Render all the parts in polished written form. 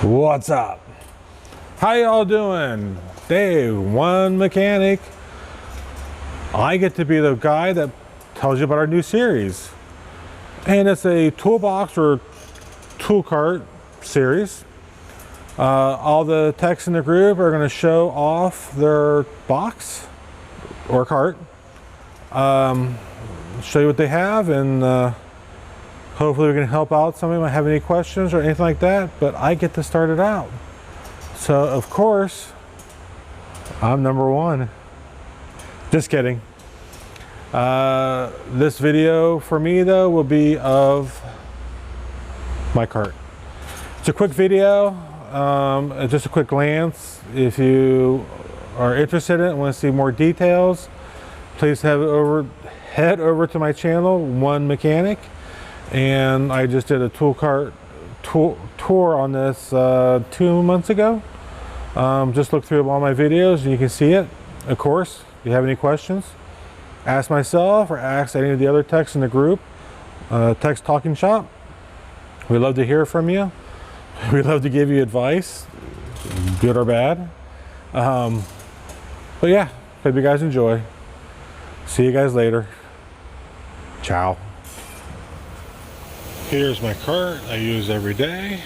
What's up? How y'all doing? Dave, one mechanic. I get to be the guy that tells you about our new series. And it's a toolbox or tool cart series. All the techs in the group are going to show off their box or cart. Show you what they have, and hopefully we can help out somebody might have any questions or anything like that, but I get to start it out. So of course, I'm number one. Just kidding. This video for me though will be of my cart. It's a quick video, just a quick glance. If you are interested in it and want to see more details, please head over to my channel, One Mechanic. And I just did a tool cart tour on this 2 months ago. Just look through all my videos and you can see it. Of course, if you have any questions, ask myself or ask any of the other techs in the group. Techs Talking Shop. We love to hear from you. We love to give you advice, good or bad. But yeah, hope you guys enjoy. See you guys later. Ciao. Here's my cart I use every day.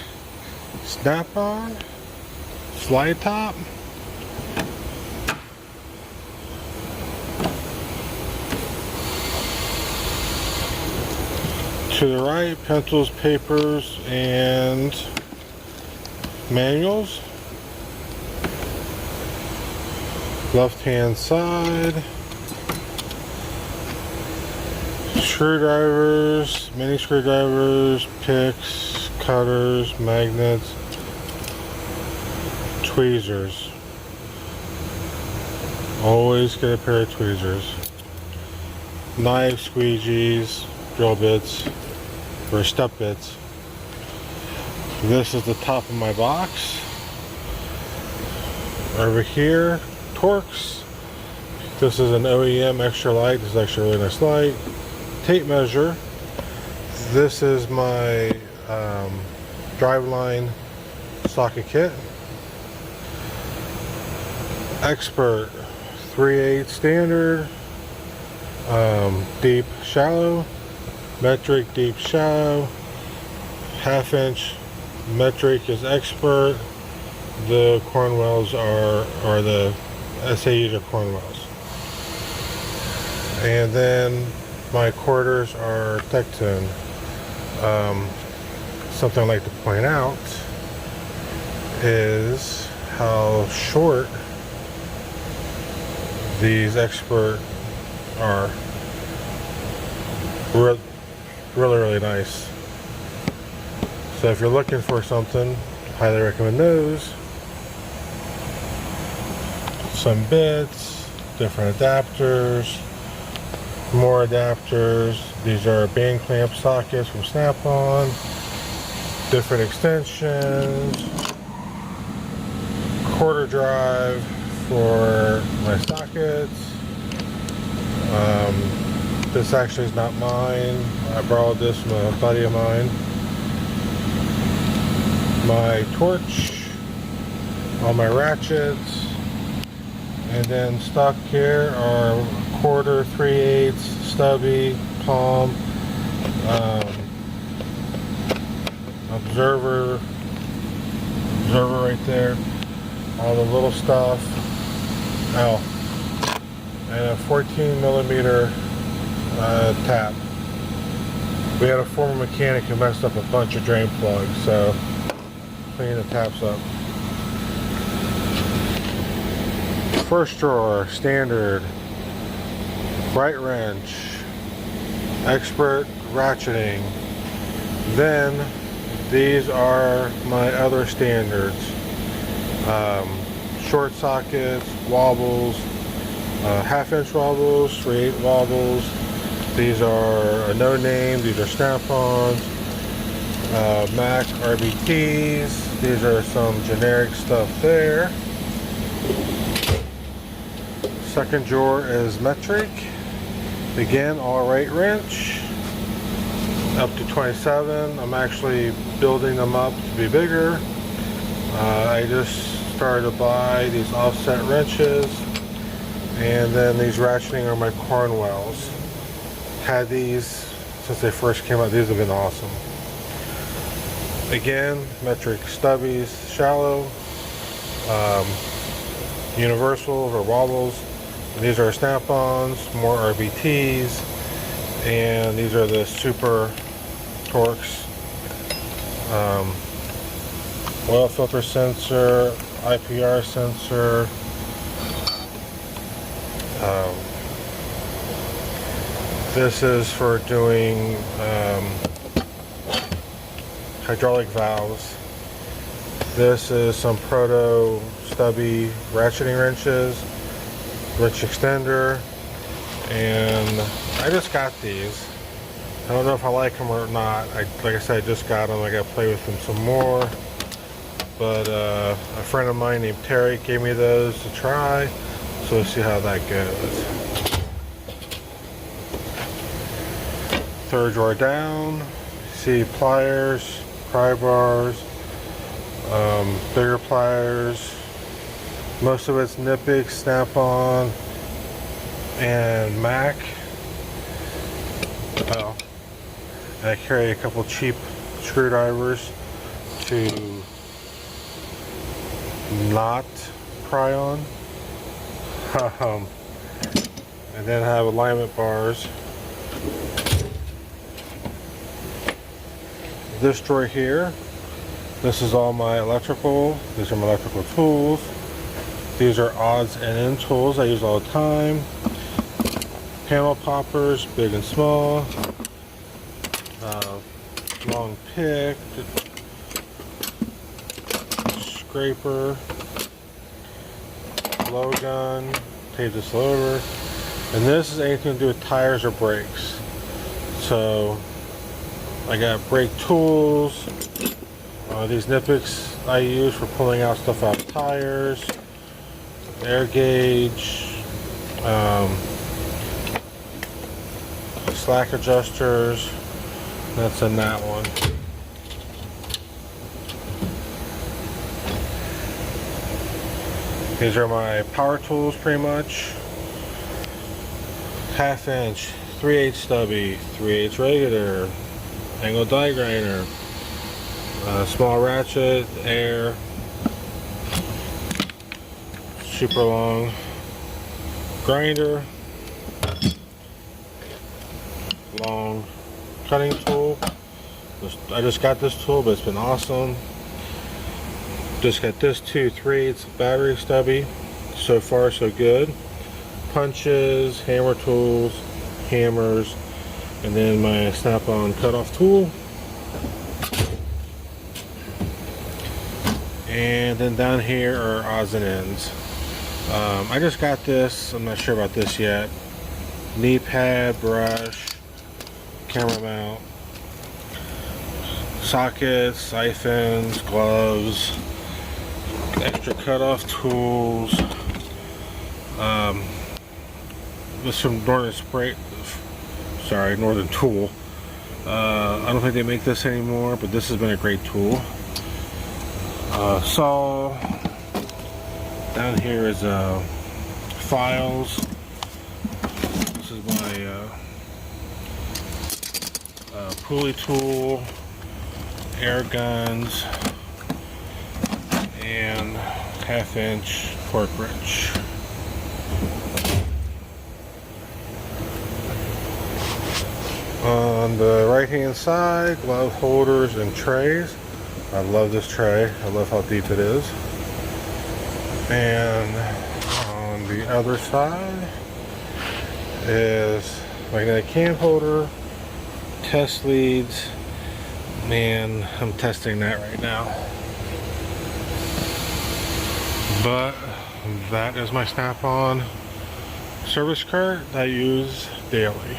Snap-on, slide top. To the right, pencils, papers, and manuals. Left-hand side. Screwdrivers, mini screwdrivers, picks, cutters, magnets, tweezers. Always get a pair of tweezers. Knives, squeegees, drill bits, or step bits. This is the top of my box. Over here, Torx. This is an OEM extra light. This is actually a really nice light. Tape measure. This is my driveline socket kit. Expert 3/8 standard, deep shallow, metric deep shallow, 1/2 inch metric is expert. The Cornwells are the SAUs are Cornwells, and then my quarters are Tectone. Something I'd like to point out is how short these Expert are. Really nice. So if you're looking for something, highly recommend those. Some bits, different adapters, more adapters. These are band clamp sockets from Snap-on, different extensions, quarter drive for my sockets. This actually is not mine. I borrowed this from a buddy of mine. My torch, all my ratchets, and then stock here are quarter, 3/8, stubby, palm, observer right there, all the little stuff. Oh, and a 14 millimeter tap. We had a former mechanic who messed up a bunch of drain plugs, so clean the taps up. First drawer, standard, bright wrench, expert ratcheting. Then these are my other standards. Short sockets, wobbles, 1/2 inch wobbles, 3/8 wobbles. These are a no name, these are Snap-ons, Mac RBTs. These are some generic stuff there. Second drawer is metric. Again, all right wrench. Up to 27. I'm actually building them up to be bigger. I just started to buy these offset wrenches, and then these ratcheting are my Cornwells. Had these since they first came out. These have been awesome. Again, metric stubbies, shallow, universals or wobbles. And these are snap-ons, more RBTs, and these are the super Torx. Oil filter sensor, IPR sensor, this is for doing hydraulic valves. This is some proto stubby ratcheting wrenches, wrench extender, and I just got these. I don't know if I like them or not. Like I said, I just got them. I got to play with them some more. But a friend of mine named Terry gave me those to try, so we'll see how that goes. Third drawer down, see pliers, pry bars, bigger pliers. Most of it's Knipex, Snap-on, and Mac. Oh, and I carry a couple cheap screwdrivers to not pry on. And then I have alignment bars. This drawer here, this is all my electrical. These are my electrical tools. These are odds and end tools I use all the time. Panel poppers, big and small. Long pick, scraper, blow gun, take this over. And this is anything to do with tires or brakes. So I got brake tools. These Knipex I use for pulling out stuff out of tires. Air gauge. Slack adjusters. That's in that one. These are my power tools pretty much. 1/2 inch, 3/8 stubby, 3/8 regular, angle die grinder, small ratchet, air, super long grinder, long cutting tool. I just got this tool, but it's been awesome. Just got this too, 3/8 battery stubby. So far so good. Punches, hammer tools, hammers, and then my Snap-on cutoff tool. And then down here are odds and ends. I just got this, I'm not sure about this yet. Knee pad, brush, camera mount, sockets, siphons, gloves, extra cutoff tools. This from Northern Tool. I don't think they make this anymore, but this has been a great tool. Saw. Down here is files. This is my pulley tool, air guns, and 1/2 inch torque wrench. On the right hand side, glove holders and trays. I love this tray. I love how deep it is. And on the other side is magnetic can holder, test leads, and I'm testing that right now. But that is my Snap-on service cart that I use daily.